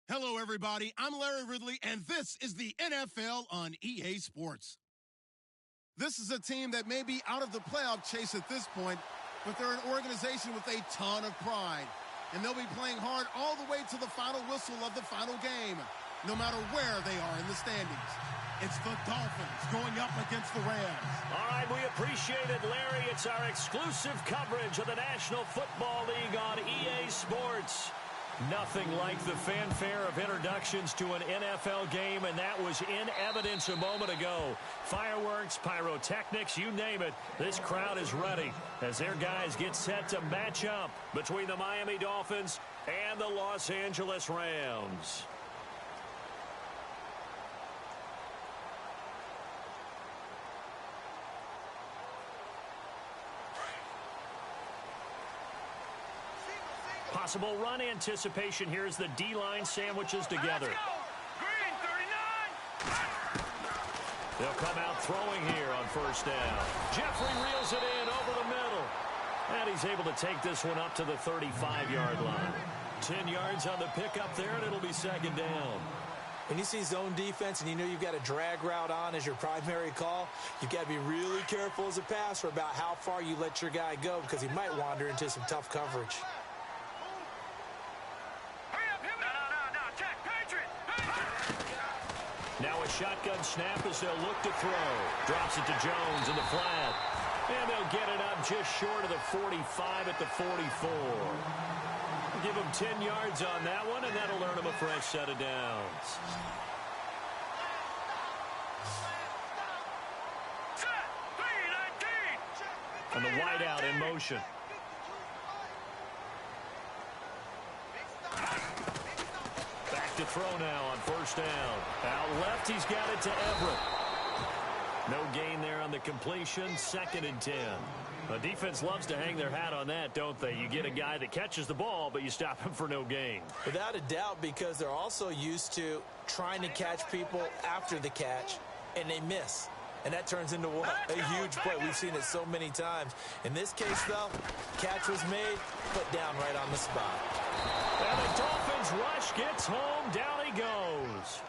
Hello, everybody. I'm Larry Ridley, and this is the NFL on EA Sports. This is a team that may be out of the playoff chase at this point, but they're an organization with a ton of pride, and they'll be playing hard all the way to the final whistle of the final game, no matter where they are in the standings. It's the Dolphins going up against the Rams. All right, we appreciate it, Larry. It's our exclusive coverage of the National Football League on EA Sports. Nothing like the fanfare of introductions to an NFL game, and that was in evidence a moment ago. Fireworks, pyrotechnics, you name it. This crowd is ready as their guys get set to match up between the Miami Dolphins and the Los Angeles Rams. Possible run anticipation here as the D-line sandwiches together. Green 39. They'll come out throwing here on first down. Jeffrey reels it in over the middle. And he's able to take this one up to the 35-yard line. 10 yards on the pickup there, and it'll be second down. When you see zone defense and you know you've got a drag route on as your primary call, you've got to be really careful as a passer about how far you let your guy go because he might wander into some tough coverage. Now a shotgun snap as they'll look to throw. Drops it to Jones in the flat. And they'll get it up just short of the 45 at the 44. Give them 10 yards on that one, and that'll earn them a fresh set of downs. And the wideout in motion. To throw now on first down. Out left, he's got it to Everett. No gain there on the completion. 2nd and 10. The defense loves to hang their hat on that, don't they? You get a guy that catches the ball, but you stop him for no gain. Without a doubt, because they're also used to trying to catch people after the catch, and they miss. And that turns into what? A huge play. We've seen it so many times. In this case, though, catch was made, put down right on the spot. And the Dolphins rush gets home. Down he goes.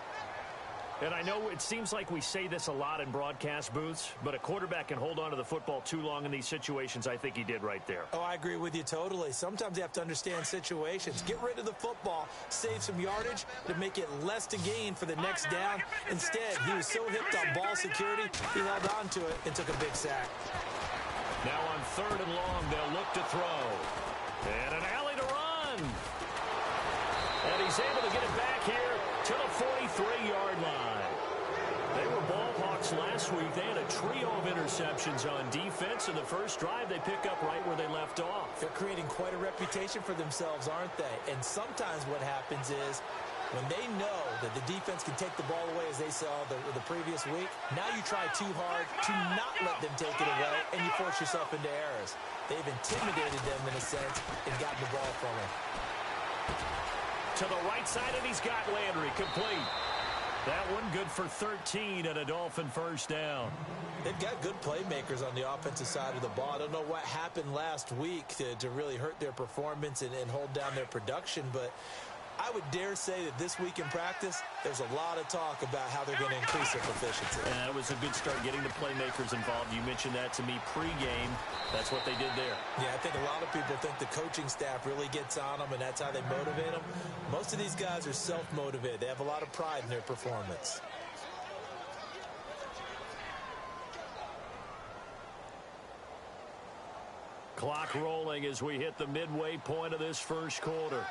And I know it seems like we say this a lot in broadcast booths, but a quarterback can hold on to the football too long in these situations. I think he did right there. Oh, I agree with you totally. Sometimes you have to understand situations. Get rid of the football, save some yardage to make it less to gain for the next down. Instead, he was so hipped on ball security, he held on to it and took a big sack. Now on 3rd and long, they'll look to throw. And an alley to run. And he's able to get it back here to the 43-yard line. They were ball hawks last week. They had a trio of interceptions on defense. In the first drive, they pick up right where they left off. They're creating quite a reputation for themselves, aren't they? And sometimes what happens is when they know that the defense can take the ball away, as they saw the previous week, now you try too hard to not let them take it away, and you force yourself into errors. They've intimidated them in a sense and gotten the ball from them. To the right side, and he's got Landry complete. That one good for 13 and a Dolphin first down. They've got good playmakers on the offensive side of the ball. I don't know what happened last week to really hurt their performance and hold down their production, but I would dare say that this week in practice, there's a lot of talk about how they're going to increase their proficiency. And that was a good start getting the playmakers involved. You mentioned that to me pregame. That's what they did there. Yeah, I think a lot of people think the coaching staff really gets on them, and that's how they motivate them. Most of these guys are self-motivated. They have a lot of pride in their performance. Clock rolling as we hit the midway point of this first quarter.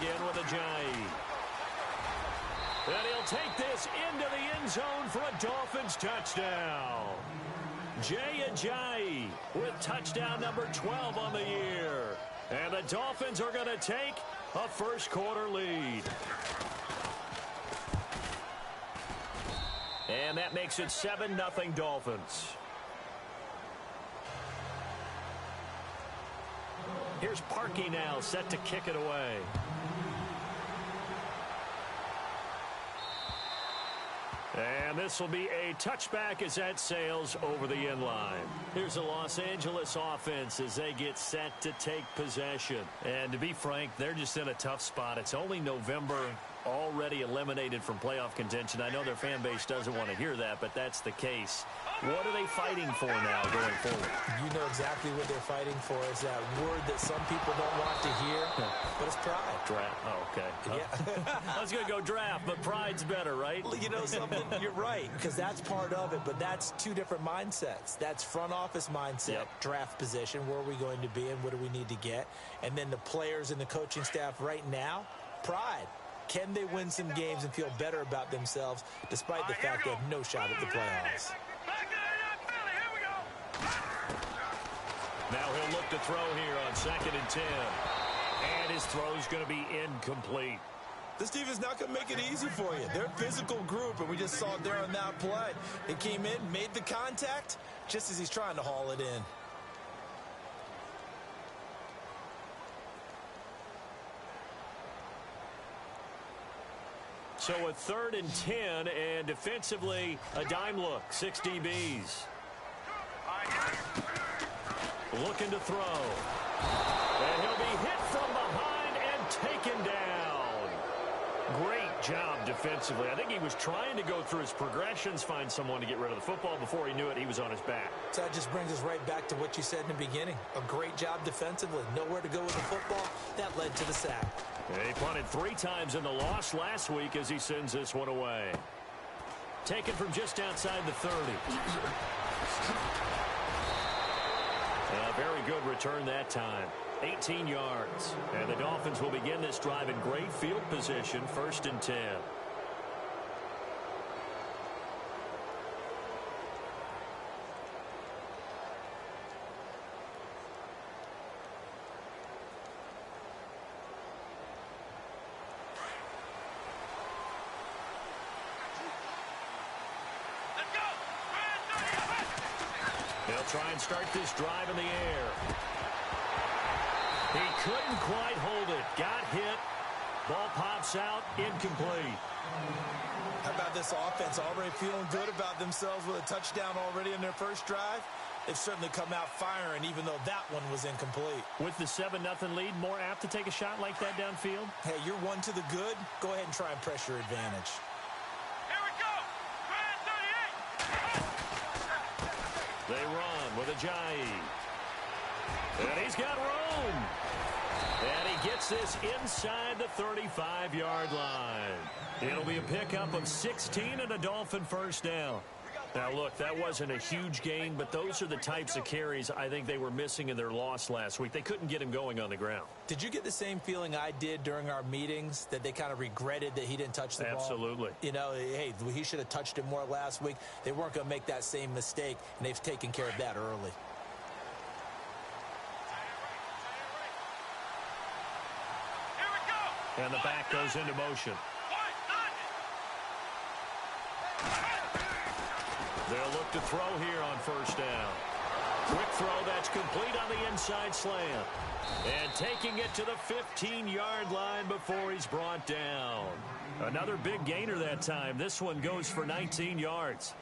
Again with Ajayi. And he'll take this into the end zone for a Dolphins touchdown. Jay Ajayi with touchdown number 12 on the year. And the Dolphins are going to take a first quarter lead. And that makes it 7-0 Dolphins. Here's Parkey now, set to kick it away. And this will be a touchback as that sails over the end line. Here's the Los Angeles offense as they get set to take possession. And to be frank, they're just in a tough spot. It's only November, already eliminated from playoff contention. I know their fan base doesn't want to hear that, but that's the case. What are they fighting for now going forward? You know exactly what they're fighting for. Is that word that some people don't want to hear, but it's pride. Draft. Oh, okay. Yeah. I was going to go draft, but pride's better, right? You know something? You're right, because that's part of it, but that's two different mindsets. That's front office mindset, draft position, where are we going to be and what do we need to get? And then the players and the coaching staff right now, pride. Can they win some games and feel better about themselves despite the fact they have no shot at the playoffs? Now he'll look to throw here on 2nd and 10. And his throw's going to be incomplete. This defense not going to make it easy for you. They're a physical group, and we just saw it there on that play. They came in, made the contact, just as he's trying to haul it in. So a 3rd and 10, and defensively, a dime look, 6 DBs. Looking to throw. And he'll be hit from behind and taken down. Great job defensively. I think he was trying to go through his progressions, find someone to get rid of the football. Before he knew it, he was on his back. So that just brings us right back to what you said in the beginning. A great job defensively. Nowhere to go with the football. That led to the sack. He punted 3 times in the loss last week as he sends this one away. Taken from just outside the 30. A very good return that time. 18 yards. And the Dolphins will begin this drive in great field position, 1st and 10. They'll try and start this drive in the air. He couldn't quite hold it. Got hit. Ball pops out. Incomplete. How about this offense already feeling good about themselves with a touchdown already in their first drive? They've certainly come out firing, even though that one was incomplete. With the 7-0 lead, more apt to take a shot like that downfield? Hey, you're one to the good. Go ahead and try and press your advantage. Here we go. They run with Ajayi. And he's got room. And he gets this inside the 35-yard line. It'll be a pickup of 16 and a Dolphin first down. Now, look, that wasn't a huge gain, but those are the types of carries I think they were missing in their loss last week. They couldn't get him going on the ground. Did you get the same feeling I did during our meetings, that they kind of regretted that he didn't touch the ball? Absolutely. You know, hey, he should have touched it more last week. They weren't going to make that same mistake, and they've taken care of that early. Here we go. And the back goes into motion. They'll look to throw here on first down. Quick throw that's complete on the inside slant. And taking it to the 15-yard line before he's brought down. Another big gainer that time. This one goes for 19 yards.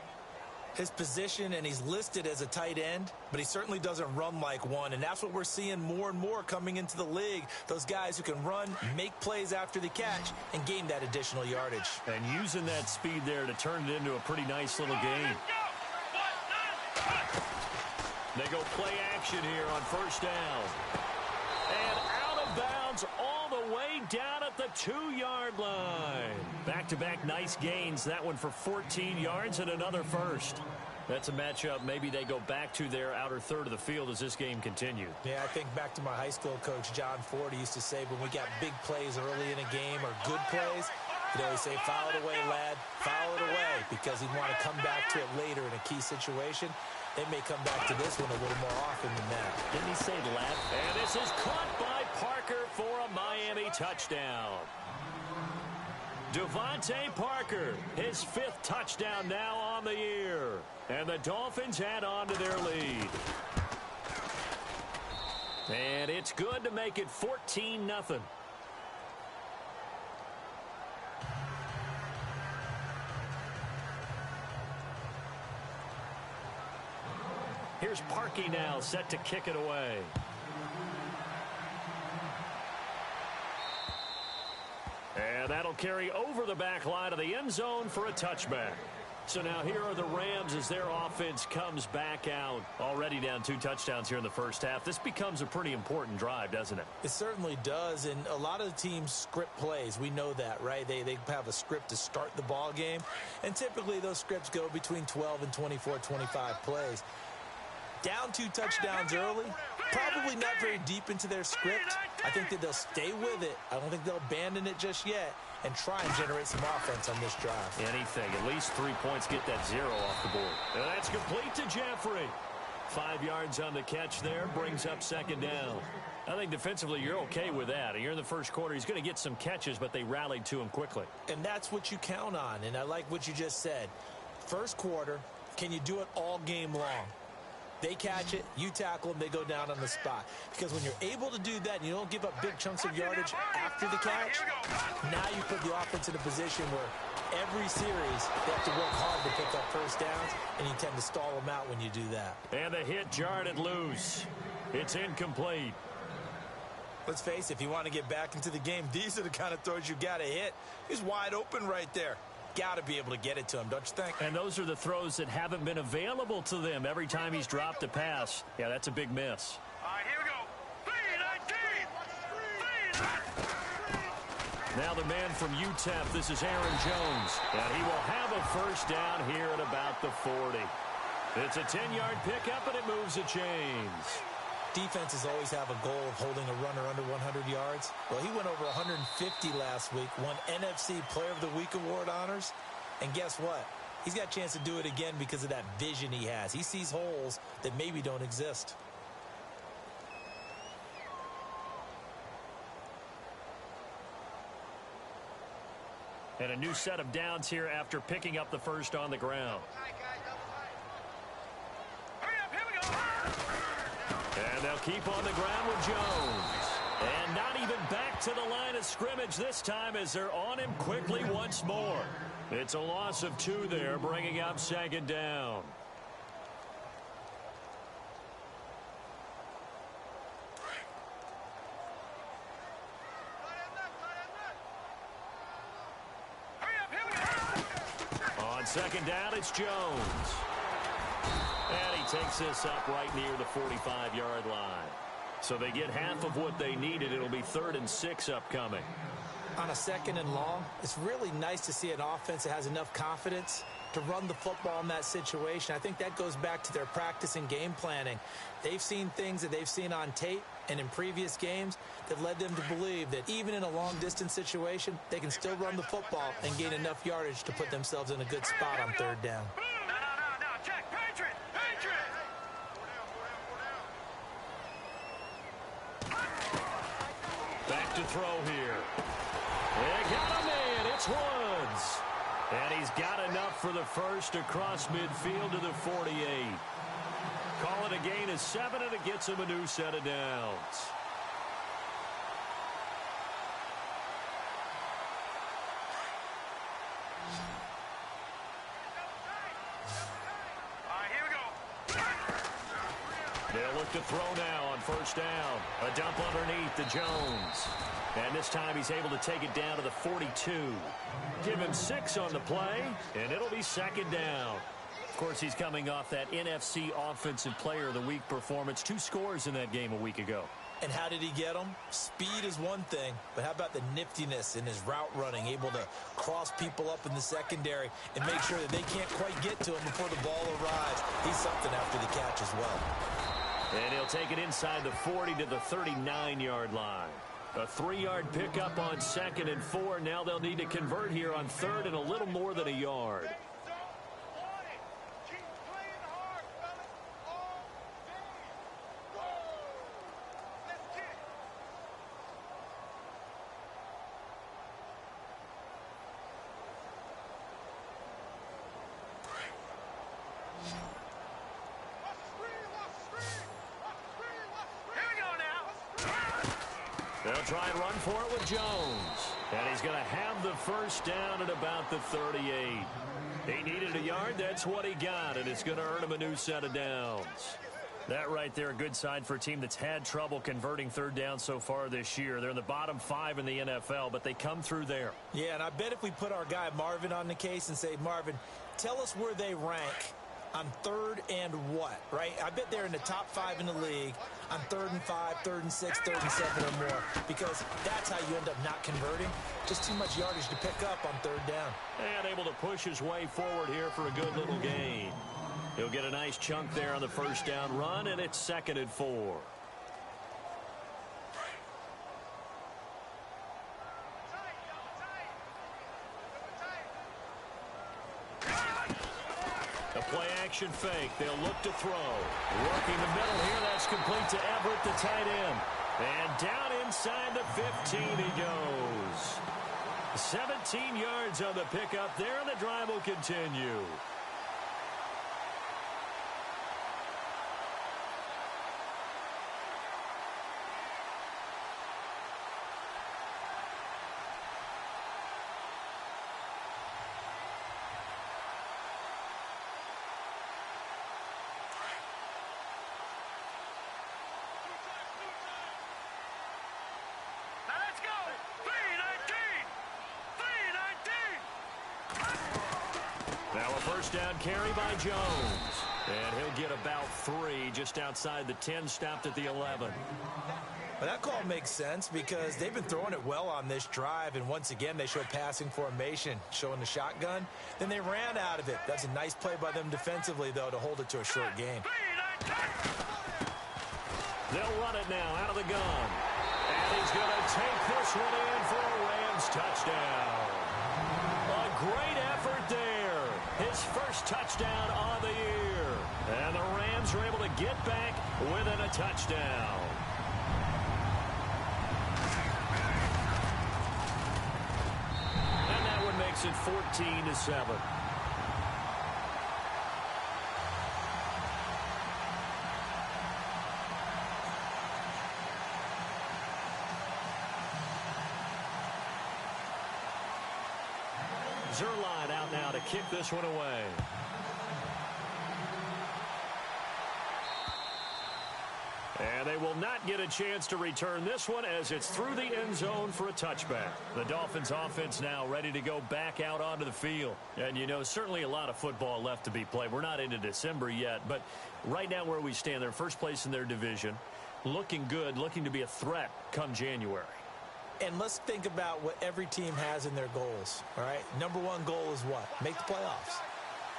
His position, and he's listed as a tight end, but he certainly doesn't run like one, and that's what we're seeing more and more coming into the league. Those guys who can run, make plays after the catch, and gain that additional yardage. And using that speed there to turn it into a pretty nice little game. They go play action here on first down. And out of bounds all the way down at the 2-yard line. Back-to-back nice gains. That one for 14 yards and another first. That's a matchup maybe they go back to their outer third of the field as this game continues. Yeah, I think back to my high school coach, John Ford. He used to say when we got big plays early in a game or good plays, he'd always say, foul it away, lad, foul it away, because he'd want to come back to it later in a key situation. They may come back to this one a little more often than that. Didn't he say left? And this is caught by Parker for a Miami touchdown. Devontae Parker, his 5th touchdown now on the year. And the Dolphins add on to their lead. And it's good to make it 14-0. here's Parkey now set to kick it away. And that'll carry over the back line of the end zone for a touchback. So now here are the Rams as their offense comes back out. Already down 2 touchdowns here in the first half. This becomes a pretty important drive, doesn't it? It certainly does, and a lot of the teams script plays. We know that, right? They have a script to start the ball game, and typically those scripts go between 12 and 24, 25 plays. Down 2 touchdowns early, probably not very deep into their script. I think that they'll stay with it. I don't think they'll abandon it just yet and try and generate some offense on this drive. Anything. At least 3 points, get that 0 off the board. And that's complete to Jeffrey. 5 yards on the catch there, brings up second down. I think defensively you're okay with that. You're in the first quarter. He's going to get some catches, but they rallied to him quickly. And that's what you count on, and I like what you just said. First quarter, can you do it all game long? They catch it, you tackle them, they go down on the spot. Because when you're able to do that and you don't give up big chunks of yardage after the catch, now you put the offense in a position where every series they have to work hard to pick up first downs, and you tend to stall them out when you do that. And the hit jarred it loose. It's incomplete. Let's face it, if you want to get back into the game, these are the kind of throws you got to hit. He's wide open right there. Got to be able to get it to him, don't you think? And those are the throws that haven't been available to them every time he's dropped a pass. Yeah, that's a big miss. All right, here we go. 3-19. Now the man from UTEP, this is Aaron Jones. And he will have a first down here at about the 40. It's a 10-yard pickup, and it moves the chains. Defenses always have a goal of holding a runner under 100 yards. Well, he went over 150 last week, won NFC Player of the Week award honors. And guess what? He's got a chance to do it again because of that vision he has. He sees holes that maybe don't exist. And a new set of downs here after picking up the first on the ground. And they'll keep on the ground with Jones. And not even back to the line of scrimmage this time as they're on him quickly once more. It's a loss of 2 there, bringing up second down. On second down, it's Jones. And he takes this up right near the 45-yard line. So they get half of what they needed. It'll be 3rd and 6 upcoming. On a second and long, it's really nice to see an offense that has enough confidence to run the football in that situation. I think that goes back to their practice and game planning. They've seen things that they've seen on tape and in previous games that led them to believe that even in a long-distance situation, they can still run the football and gain enough yardage to put themselves in a good spot on 3rd down. Back to throw here. They got a man. It's Woods. And he's got enough for the first across midfield to the 48. Call it a gain of 7, and it gets him a new set of downs. They'll look to throw now on first down. A dump underneath to Jones. And this time he's able to take it down to the 42. Give him 6 on the play, and it'll be second down. Of course, he's coming off that NFC Offensive Player of the Week performance. 2 scores in that game a week ago. And how did he get them? Speed is one thing, but how about the niftiness in his route running, able to cross people up in the secondary and make sure that they can't quite get to him before the ball arrives. He's something after the catch as well. And he'll take it inside the 40 to the 39-yard line. A 3-yard pickup on 2nd and 4. Now they'll need to convert here on 3rd and a little more than a yard. They'll try and run for it with Jones. And he's going to have the first down at about the 38. He needed a yard. That's what he got, and it's going to earn him a new set of downs. That right there, a good sign for a team that's had trouble converting third down so far this year. They're in the bottom 5 in the NFL, but they come through there. Yeah, and I bet if we put our guy Marvin on the case and say, Marvin, tell us where they rank on third and what, right? I bet they're in the top 5 in the league on 3rd and 5, 3rd and 6, 3rd and 7 or more, because that's how you end up not converting. Just too much yardage to pick up on third down. And able to push his way forward here for a good little gain. He'll get a nice chunk there on the first down run, and it's 2nd and 4. A play-action fake. They'll look to throw. Working the middle here. That's complete to Everett, the tight end. And down inside the 15 he goes. 17 yards on the pickup there, and the drive will continue. Now a first down carry by Jones. And he'll get about 3 just outside the 10, stopped at the 11. Well, that call makes sense because they've been throwing it well on this drive, and once again they show passing formation, showing the shotgun. Then they ran out of it. That's a nice play by them defensively, though, to hold it to a short gain. They'll run it now out of the gun. And he's going to take this one in for a Rams touchdown. A great effort there. His first touchdown of the year. And the Rams are able to get back within a touchdown. And that one makes it 14-7. Zerline out now to kick this one away. And they will not get a chance to return this one as it's through the end zone for a touchback. The Dolphins offense now ready to go back out onto the field. And, you know, certainly a lot of football left to be played. We're not into December yet, but right now where we stand, they're first place in their division. Looking good, looking to be a threat come January. And let's think about what every team has in their goals, all right? Number 1 goal is what? Make the playoffs.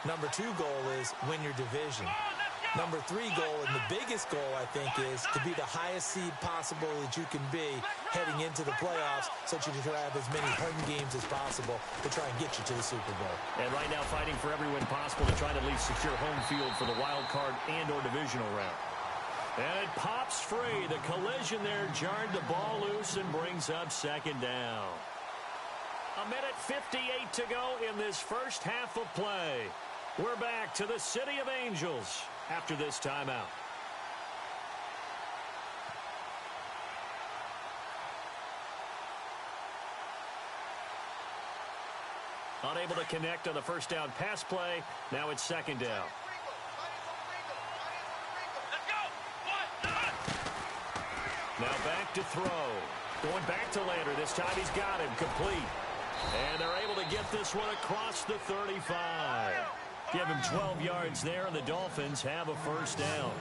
Number 2 goal is win your division. Number 3 goal, and the biggest goal, I think, is to be the highest seed possible that you can be heading into the playoffs so that you can have as many home games as possible to try and get you to the Super Bowl. And right now fighting for every win possible to try to at least secure home field for the wild card and or divisional round. And it pops free. The collision there jarred the ball loose and brings up 2nd down. 1:58 to go in this first half of play. We're back to the City of Angels after this timeout. Unable to connect on the first down pass play. Now it's 2nd down. Now back to throw. Going back to Lander. This time he's got him complete. And they're able to get this one across the 35. Give him 12 yards there, and the Dolphins have a first down.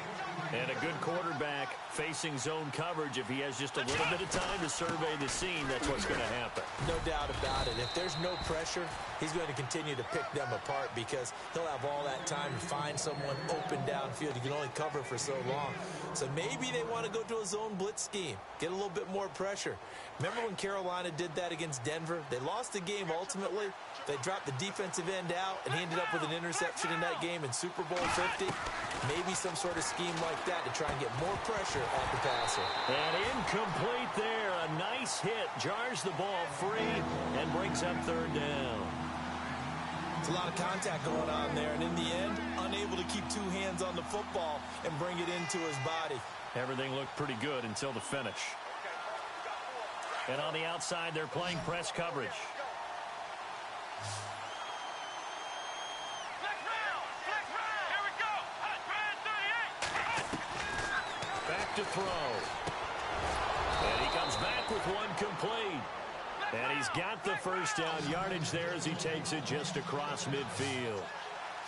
And a good quarterback facing zone coverage. If he has just a little bit of time to survey the scene, that's what's going to happen. No doubt about it. If there's no pressure, he's going to continue to pick them apart because he'll have all that time to find someone open downfield. You can only cover for so long. So maybe they want to go to a zone blitz scheme, get a little bit more pressure. Remember when Carolina did that against Denver? They lost the game ultimately. They dropped the defensive end out, and he ended up with an interception in that game in Super Bowl 50. Maybe some sort of scheme like that to try and get more pressure at the passer. And incomplete there. A nice hit. Jars the ball free and brings up 3rd down. It's a lot of contact going on there, and in the end, unable to keep 2 hands on the football and bring it into his body. Everything looked pretty good until the finish. And on the outside, they're playing press coverage. to throw. And he comes back with one complete. And he's got the first down yardage there as he takes it just across midfield.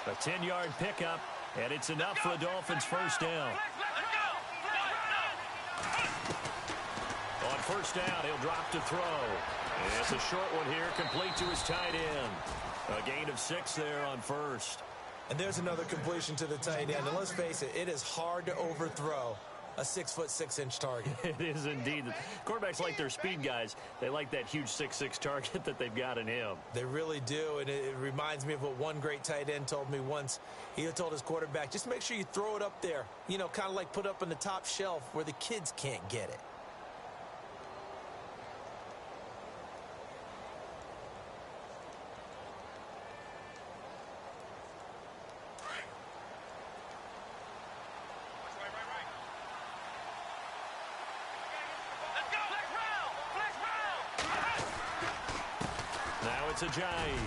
A 10-yard pickup, and it's enough for the Dolphins' first down. On first down, he'll drop to throw. And it's a short one here, complete to his tight end. A gain of 6 there on first. And there's another completion to the tight end. And let's face it, it is hard to overthrow a 6'6" target. It is indeed. Quarterbacks like their speed guys. They like that huge 6'6" target that they've got in him. They really do, and it reminds me of what one great tight end told me once. He told his quarterback, just make sure you throw it up there. You know, kind of like put up on the top shelf where the kids can't get it. It's Ajayi.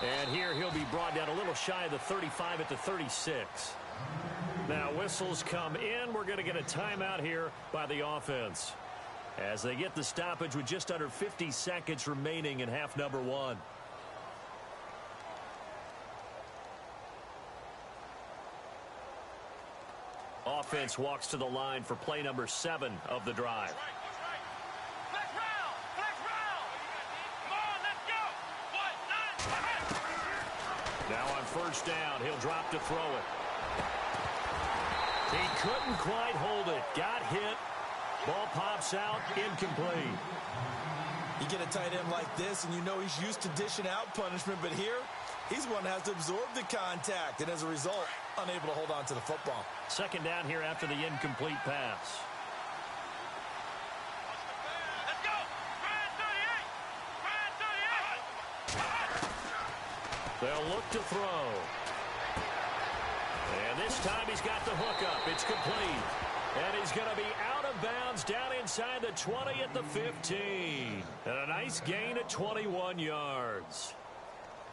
And here he'll be brought down a little shy of the 35 at the 36. Now whistles come in. We're going to get a timeout here by the offense as they get the stoppage with just under 50 seconds remaining in half number 1. Offense walks to the line for play number 7 of the drive. Now on first down, he'll drop to throw it. He couldn't quite hold it. Got hit. Ball pops out, incomplete. You get a tight end like this, and you know he's used to dishing out punishment, but here, he's one that has to absorb the contact, and as a result, unable to hold on to the football. Second down here after the incomplete pass. They'll look to throw. And this time he's got the hook up. It's complete. And he's going to be out of bounds down inside the 20 at the 15. And a nice gain of 21 yards.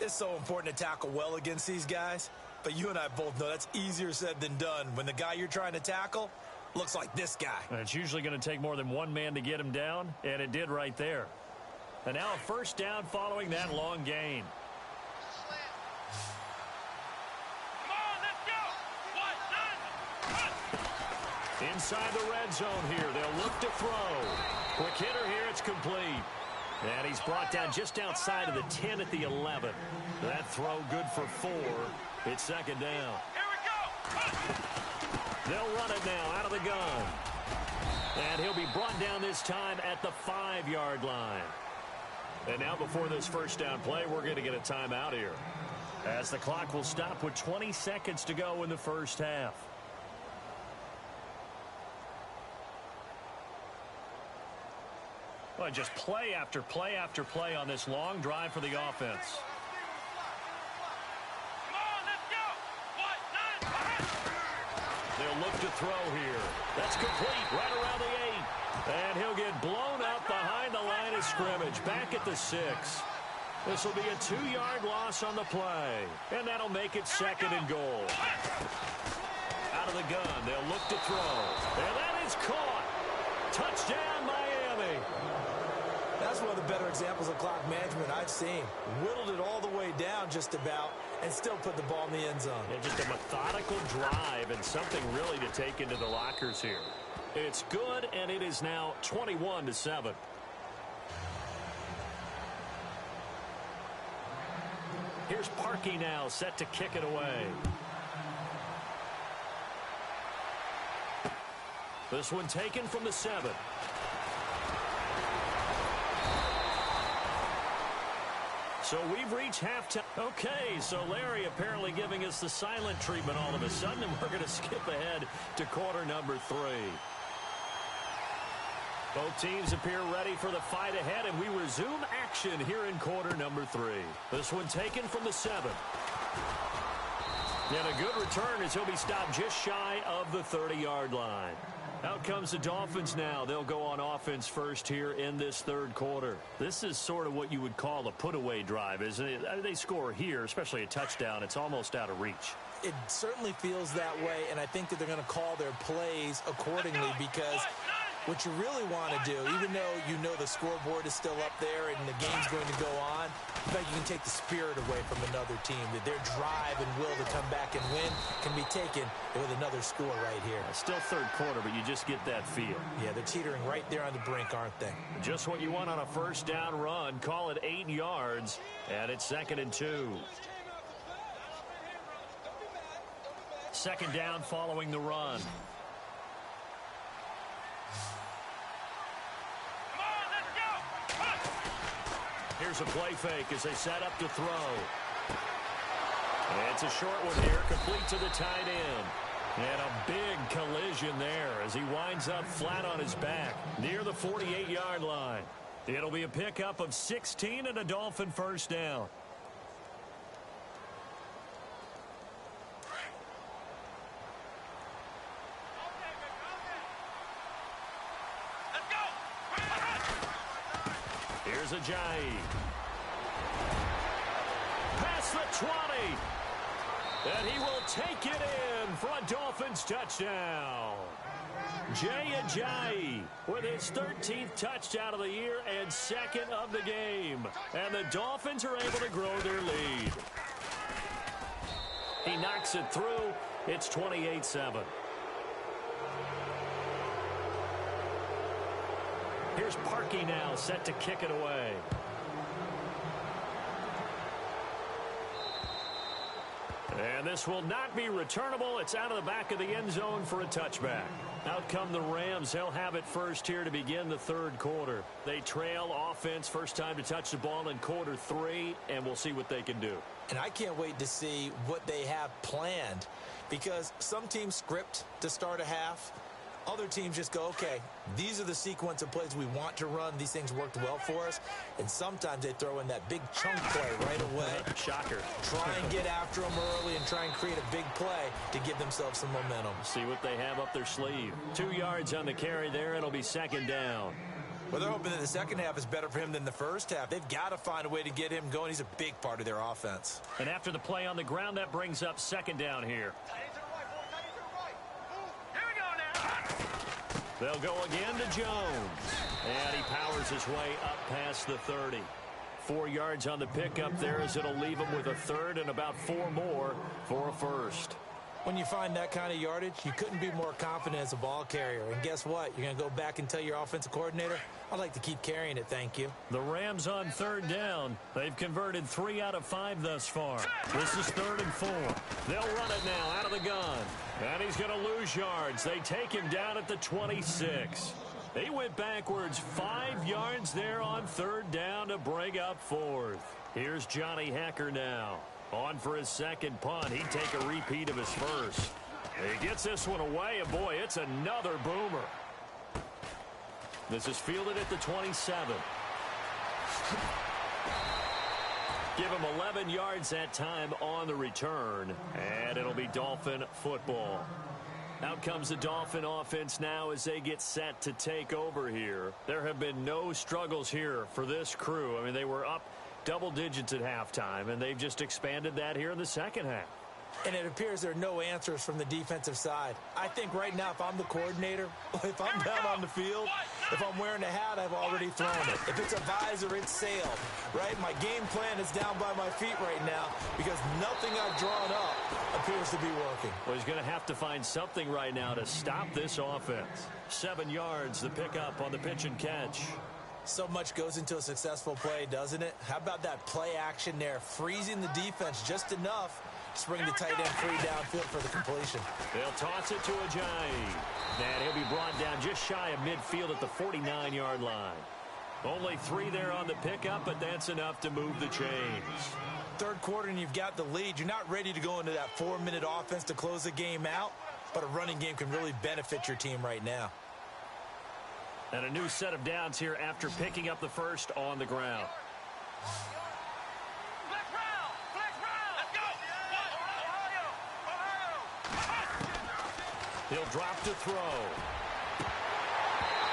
It's so important to tackle well against these guys. But you and I both know that's easier said than done when the guy you're trying to tackle looks like this guy. And it's usually going to take more than one man to get him down. And it did right there. And now a first down following that long gain. Inside the red zone here. They'll look to throw. Quick hitter here. It's complete. And he's brought down just outside of the 10 at the 11. That throw good for 4. It's second down. Here we go. They'll run it now out of the gun. And he'll be brought down this time at the 5-yard line. And now before this first down play, we're going to get a timeout here, as the clock will stop with 20 seconds to go in the first half. Well, just play after play after play on this long drive for the offense. They'll look to throw here. That's complete right around the 8. And he'll get blown up behind the line of scrimmage, back at the 6. This will be a 2-yard loss on the play. And that'll make it second and goal. Out of the gun, they'll look to throw. And that is caught. Touchdown, Miami. That's one of the better examples of clock management I've seen. Whittled it all the way down just about and still put the ball in the end zone. Yeah, just a methodical drive and something really to take into the lockers here. It's good, and it is now 21-7. Here's Parkey now, set to kick it away. This one taken from the 7. So we've reached halftime. Okay, so Larry apparently giving us the silent treatment all of a sudden, and we're going to skip ahead to quarter number 3. Both teams appear ready for the fight ahead, and we resume action here in quarter number 3. This one taken from the 7. And a good return as he'll be stopped just shy of the 30-yard line. Out comes the Dolphins now. They'll go on offense first here in this third quarter. This is sort of what you would call a put-away drive, isn't it? They score here, especially a touchdown. It's almost out of reach. It certainly feels that way, and I think that they're going to call their plays accordingly because what you really want to do, even though you know the scoreboard is still up there and the game's going to go on, I think you can take the spirit away from another team, that their drive and will to come back and win can be taken with another score right here. Still third quarter, but you just get that feel. Yeah, they're teetering right there on the brink, aren't they? Just what you want on a first down run. Call it 8 yards, and it's 2nd and 2. Second down following the run. Here's a play fake as they set up to throw. It's a short one here, complete to the tight end. And a big collision there as he winds up flat on his back near the 48-yard line. It'll be a pickup of 16 and a Dolphin first down. Here's Ajayi. Past the 20. And he will take it in for a Dolphins touchdown. Jay Ajayi with his 13th touchdown of the year and 2nd of the game. And the Dolphins are able to grow their lead. He knocks it through. It's 28-7. Here's Parkey now, set to kick it away. And this will not be returnable. It's out of the back of the end zone for a touchback. Out come the Rams. They'll have it first here to begin the third quarter. They trail offense, first time to touch the ball in quarter 3, and we'll see what they can do. And I can't wait to see what they have planned, because some teams script to start a half. Other teams just go, okay, these are the sequence of plays we want to run. These things worked well for us. And sometimes they throw in that big chunk play right away. Shocker. Try and get after them early and try and create a big play to give themselves some momentum. See what they have up their sleeve. 2 yards on the carry there. It'll be second down. Well, they're hoping that the second half is better for him than the first half. They've got to find a way to get him going. He's a big part of their offense. And after the play on the ground, that brings up second down here. They'll go again to Jones. And he powers his way up past the 30. 4 yards on the pickup there as it'll leave him with a third and about 4 more for a first. When you find that kind of yardage, you couldn't be more confident as a ball carrier. And guess what? You're going to go back and tell your offensive coordinator, I'd like to keep carrying it, thank you. The Rams on third down. They've converted 3 out of 5 thus far. This is 3rd and 4. They'll run it now out of the gun. And he's going to lose yards. They take him down at the 26. They went backwards 5 yards there on third down to bring up 4th. Here's Johnny Hekker now. On for his second punt. He'd take a repeat of his first. He gets this one away, and boy, it's another boomer. This is fielded at the 27. Give him 11 yards that time on the return, and it'll be Dolphin football. Out comes the Dolphin offense now as they get set to take over here. There have been no struggles here for this crew. I mean, they were up double digits at halftime, and they've just expanded that here in the second half. And it appears there are no answers from the defensive side. I think right now, if I'm the coordinator, if I'm down on the field, if I'm wearing a hat, I've already thrown it. If it's a visor, it's sailed, right? My game plan is down by my feet right now because nothing I've drawn up appears to be working. Well, he's going to have to find something right now to stop this offense. 7 yards, the pickup on the pitch and catch. So much goes into a successful play, doesn't it? How about that play action there, freezing the defense just enough to bring the tight end free downfield for the completion. They'll toss it to Ajayi. And he'll be brought down just shy of midfield at the 49-yard line. Only 3 there on the pickup, but that's enough to move the chains. Third quarter and you've got the lead. You're not ready to go into that 4-minute offense to close the game out, but a running game can really benefit your team right now. And a new set of downs here after picking up the first on the ground. He'll drop to throw.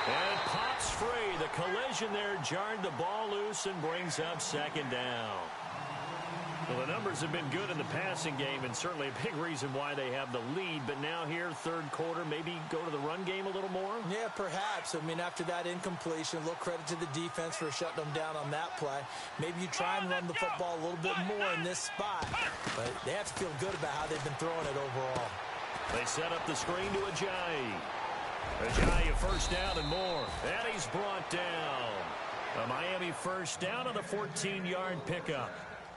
And pops free. The collision there jarred the ball loose and brings up second down. Well, the numbers have been good in the passing game, and certainly a big reason why they have the lead. But now here, third quarter, maybe go to the run game a little more? Yeah, perhaps. I mean, after that incompletion, a little credit to the defense for shutting them down on that play. Maybe you try and run the football a little bit more in this spot. But they have to feel good about how they've been throwing it overall. They set up the screen to Ajayi. Ajayi, a first down and more. And he's brought down. A Miami first down on the 14-yard pickup.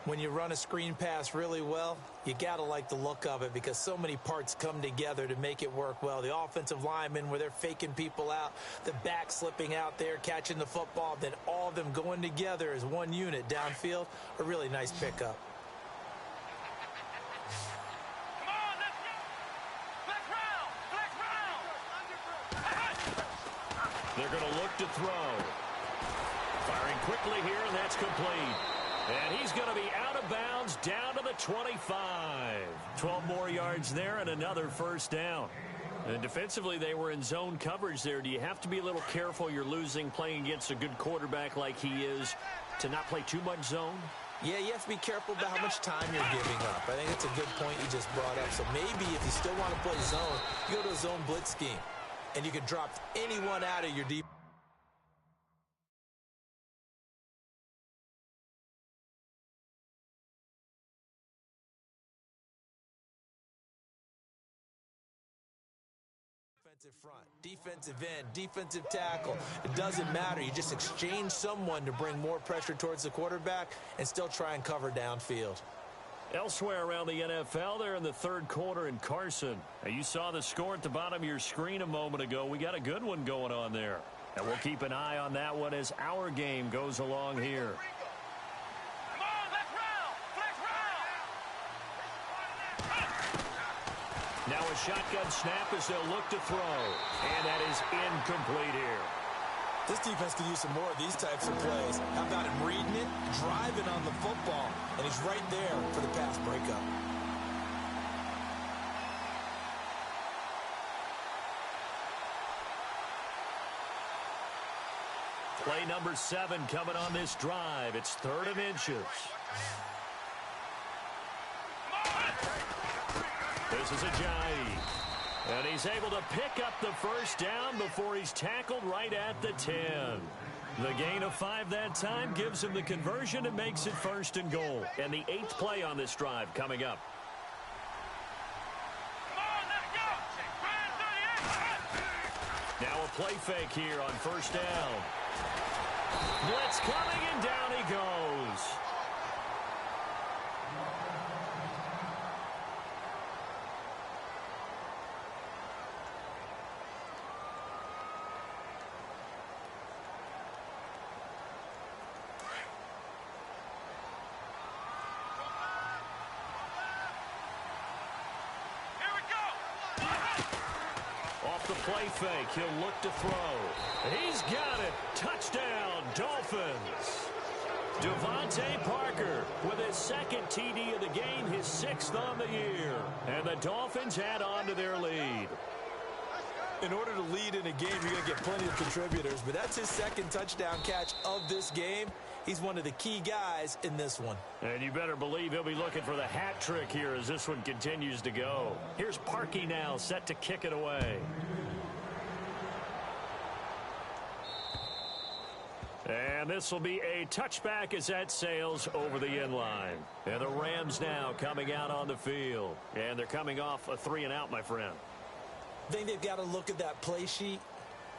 When you run a screen pass really well, you got to like the look of it because so many parts come together to make it work well. The offensive linemen, where they're faking people out, the back slipping out there, catching the football, then all of them going together as one unit downfield, a really nice pickup. Come on, let's go. Flex round. They're going to look to throw. Firing quickly here, and that's complete. And he's going to be out of bounds down to the 25. 12 more yards there and another first down. And defensively, they were in zone coverage there. Do you have to be a little careful? You're losing playing against a good quarterback like he is to not play too much zone? Yeah, you have to be careful about how much time you're giving up. I think it's a good point you just brought up. So maybe if you still want to play zone, you go to a zone blitz scheme, and you can drop anyone out of your deep. Defensive front, defensive end, defensive tackle. It doesn't matter. You just exchange someone to bring more pressure towards the quarterback and still try and cover downfield. Elsewhere around the NFL, they're in the third quarter in Carson. Now, you saw the score at the bottom of your screen a moment ago. We got a good one going on there. And we'll keep an eye on that one as our game goes along here. Come on, let's round. Flex round. Now a shotgun snap as they'll look to throw. And that is incomplete here. This defense could use some more of these types of plays. How about him reading it, driving on the football, and he's right there for the pass breakup. Play number 7 coming on this drive. It's 3rd and inches. This is Ajayi. And he's able to pick up the first down before he's tackled right at the 10. The gain of 5 that time gives him the conversion and makes it 1st and goal. And the 8th play on this drive coming up. Come on, let's go. Now a play fake here on 1st down. Blitz coming, and down he goes. Off the play fake, he'll look to throw. He's got it. Touchdown, Dolphins. Devontae Parker with his 2nd TD of the game, his 6th on the year. And the Dolphins add on to their lead. In order to lead in a game, you're going to get plenty of contributors, but that's his 2nd touchdown catch of this game. He's one of the key guys in this one. And you better believe he'll be looking for the hat trick here as this one continues to go. Here's Parkey now, set to kick it away. And this will be a touchback as that sails over the end line. And the Rams now coming out on the field. And they're coming off a 3-and-out, my friend. I think they've got to look at that play sheet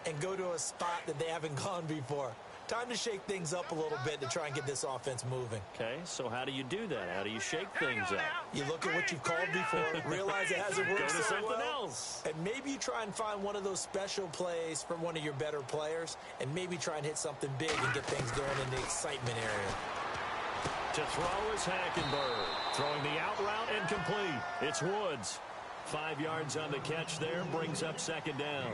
and go to a spot that they haven't gone before. Time to shake things up a little bit to try and get this offense moving. Okay, so how do you do that? How do you shake things up? You look at what you've called before, realize it hasn't worked Go to so something well, else. and maybe you try and find one of those special plays from one of your better players, and maybe try and hit something big and get things going in the excitement area. To throw is Hackenberg. Throwing the out route and complete. It's Woods. 5 yards on the catch there, brings up 2nd down.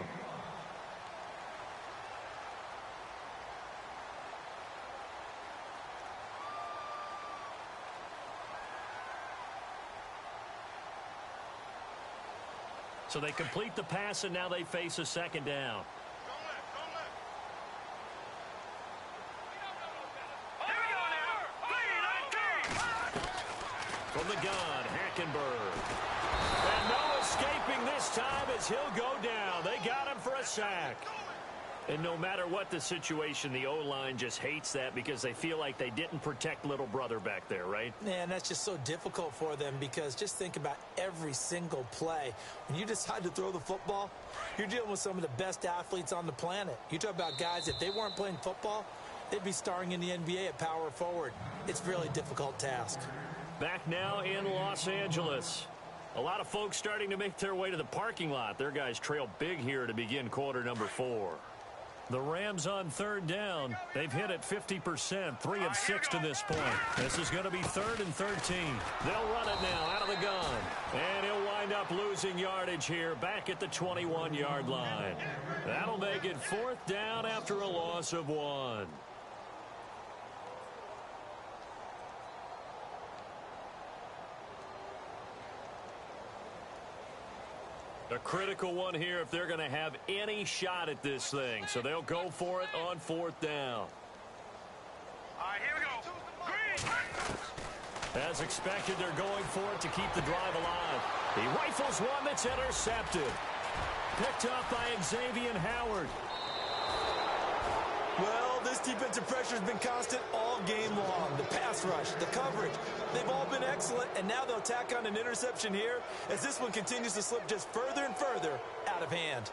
So they complete the pass, and now they face a 2nd down. Here we go now. From the gun, Hackenberg. And no escaping this time as he'll go down. They got him for a sack. And no matter what the situation, the O-line just hates that because they feel like they didn't protect little brother back there, right? Man, that's just so difficult for them because just think about every single play. When you decide to throw the football, you're dealing with some of the best athletes on the planet. You talk about guys, if they weren't playing football, they'd be starring in the NBA at power forward. It's a really difficult task. Back now in Los Angeles. A lot of folks starting to make their way to the parking lot. Their guys trail big here to begin quarter number 4. The Rams on third down. They've hit it 50%, 3 of 6 to this point. This is going to be 3rd and 13. They'll run it now out of the gun. And he'll wind up losing yardage here back at the 21-yard line. That'll make it 4th down after a loss of 1. A critical one here if they're going to have any shot at this thing. So they'll go for it on 4th down. All right, here we go. Green. As expected, they're going for it to keep the drive alive. He rifles one that's intercepted. Picked up by Xavier Howard. Well, this defensive pressure has been constant all game long. The pass rush, the coverage, they've all been excellent, and now they'll tack on an interception here as this one continues to slip just further and further out of hand.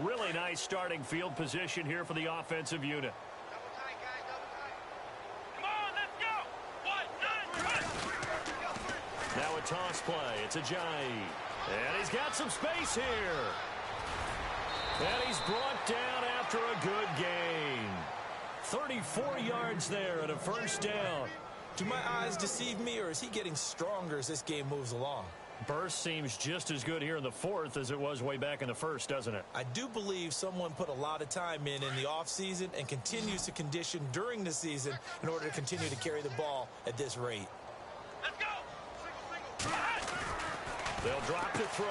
Really nice starting field position here for the offensive unit. Double tight, guys, double tight. Come on, let's go. 1, 9, 1. Now a toss play. It's Ajayi. And he's got some space here. And he's brought down after a good gain. 34 yards there and a 1st down. Do my eyes deceive me, or is he getting stronger as this game moves along? Burst seems just as good here in the 4th as it was way back in the 1st, doesn't it? I do believe someone put a lot of time in the offseason and continues to condition during the season in order to continue to carry the ball at this rate. Let's go. Single. They'll drop to throw.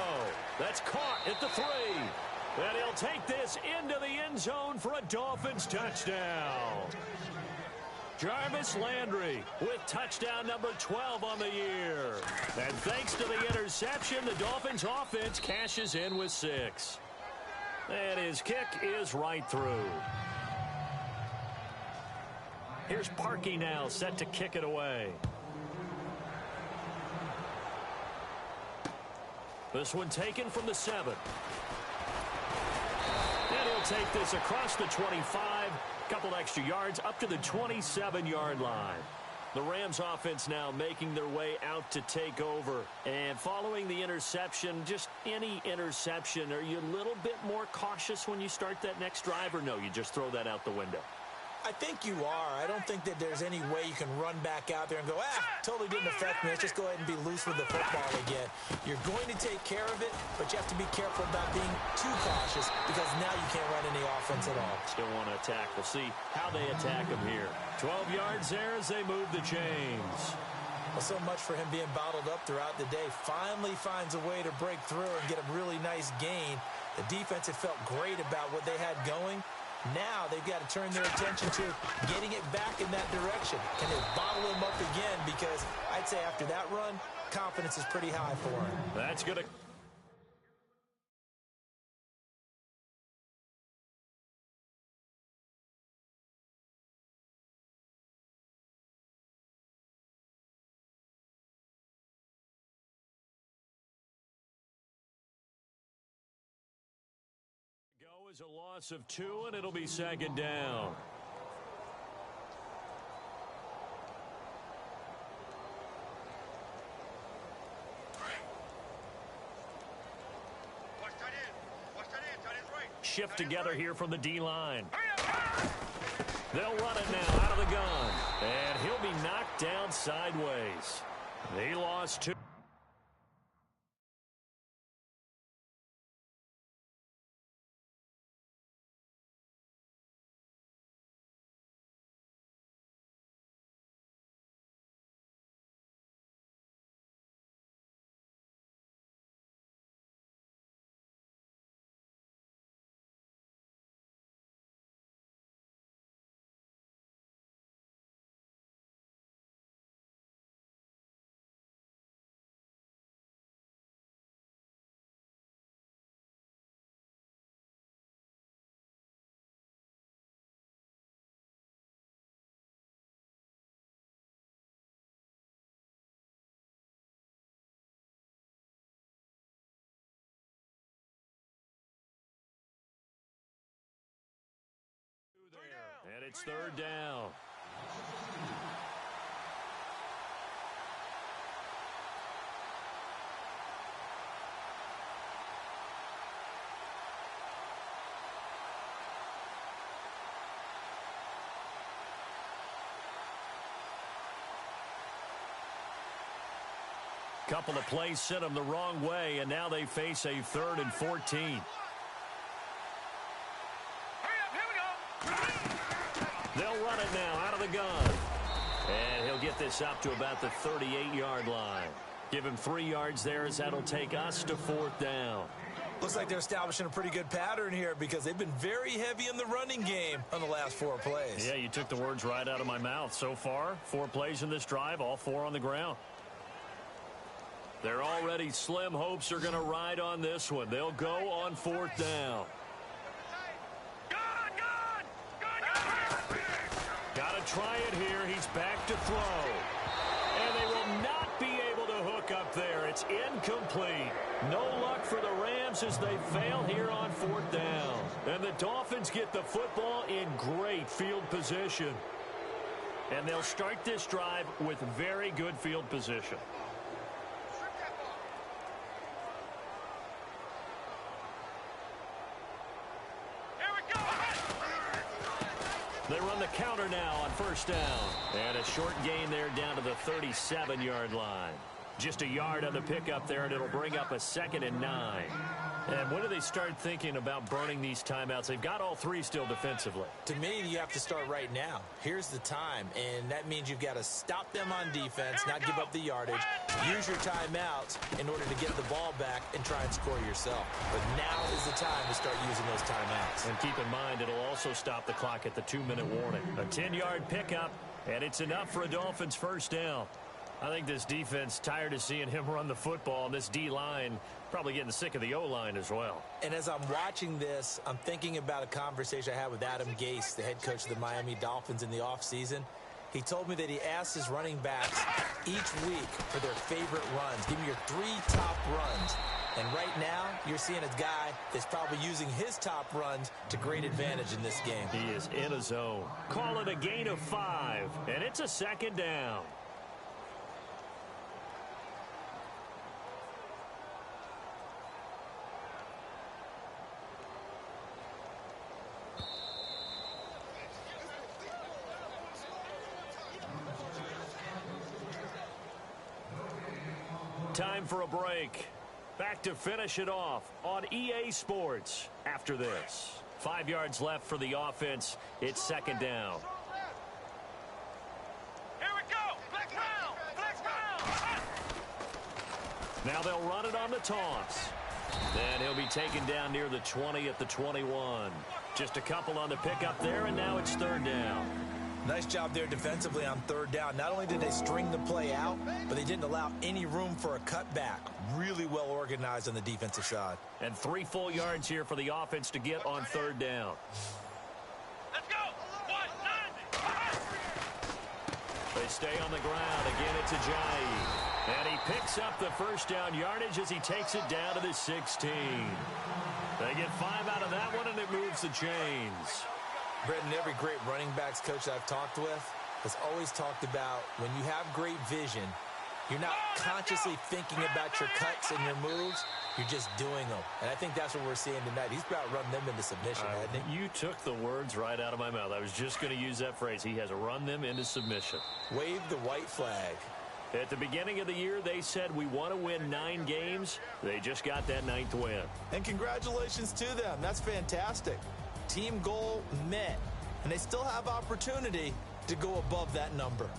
That's caught at the 3. And he'll take this into the end zone for a Dolphins touchdown. Jarvis Landry with touchdown number 12 on the year. And thanks to the interception, the Dolphins offense cashes in with 6. And his kick is right through. Here's Parkey now set to kick it away. This one taken from the 7. And he'll take this across the 25. Couple extra yards up to the 27-yard line. The Rams offense now making their way out to take over. And following the interception, just any interception, are you a little bit more cautious when you start that next drive, or no, you just throw that out the window? I think you are. I don't think that there's any way you can run back out there and go, totally didn't affect me. Let's just go ahead and be loose with the football again. You're going to take care of it, but you have to be careful about being too cautious because now you can't run any offense at all. Still want to attack. We'll see how they attack him here. 12 yards there as they move the chains. Well, so much for him being bottled up throughout the day. Finally finds a way to break through and get a really nice gain. The defense had felt great about what they had going. Now they've got to turn their attention to getting it back in that direction. Can they bottle him up again? Because I'd say after that run, confidence is pretty high for him. That's going to... is a loss of 2, and it'll be 2nd down. Watch tight end. Watch tight end. Tight end's right. Shift together here from the D-line. They'll run it now out of the gun. And he'll be knocked down sideways. He lost 2. it's third down. Couple of plays sent them the wrong way, and now they face a 3rd and 14. They'll run it now out of the gun. And he'll get this up to about the 38-yard line. Give him 3 yards there as that'll take us to 4th down. Looks like they're establishing a pretty good pattern here because they've been very heavy in the running game on the last 4 plays. Yeah, you took the words right out of my mouth. So far, 4 plays in this drive, all 4 on the ground. They're already slim hopes are going to ride on this one. They'll go on 4th down. Got to try it here. He's back to throw. And they will not be able to hook up there. It's incomplete. No luck for the Rams as they fail here on 4th down. And the Dolphins get the football in great field position. And they'll start this drive with very good field position. They run the counter now on 1st down. And a short gain there down to the 37-yard line. Just a yard on the pickup there, and it'll bring up a 2nd and 9. And when do they start thinking about burning these timeouts? They've got all 3 still defensively. To me, you have to start right now. Here's the time, and that means you've got to stop them on defense, not give up the yardage, use your timeouts in order to get the ball back and try and score yourself. But now is the time to start using those timeouts. And keep in mind, it'll also stop the clock at the 2-minute warning. A 10-yard pickup, and it's enough for a Dolphins 1st down. I think this defense tired of seeing him run the football, and this D-line probably getting sick of the O-line as well. And as I'm watching this, I'm thinking about a conversation I had with Adam Gase, the head coach of the Miami Dolphins in the offseason. He told me that he asked his running backs each week for their favorite runs. Give me your 3 top runs. And right now, you're seeing a guy that's probably using his top runs to great advantage in this game. He is in a zone. Call it a gain of 5, and it's a 2nd down. Time for a break. Back to finish it off on EA Sports after this. 5 yards left for the offense. It's 2nd down. Here we go. Flex round. Flex round. Now they'll run it on the toss. Then he'll be taken down near the 20 at the 21. Just a couple on the pickup there, and now it's 3rd down. Nice job there defensively on 3rd down. Not only did they string the play out, but they didn't allow any room for a cutback. Really well organized on the defensive side. And 3 full yards here for the offense to get on 3rd down. Let's go. 190. They stay on the ground. Again, it's Ajayi. And he picks up the 1st down yardage as he takes it down to the 16. They get 5 out of that one, and it moves the chains. Brendan, every great running backs coach I've talked with has always talked about when you have great vision, you're not consciously thinking about your cuts and your moves. You're just doing them. And I think that's what we're seeing tonight. He's about to run them into submission, hasn't he? You took the words right out of my mouth. I was just going to use that phrase. He has run them into submission. Wave the white flag. At the beginning of the year, they said we want to win 9 games. They just got that 9th win. And congratulations to them. That's fantastic. Team goal met. And they still have opportunity to go above that number.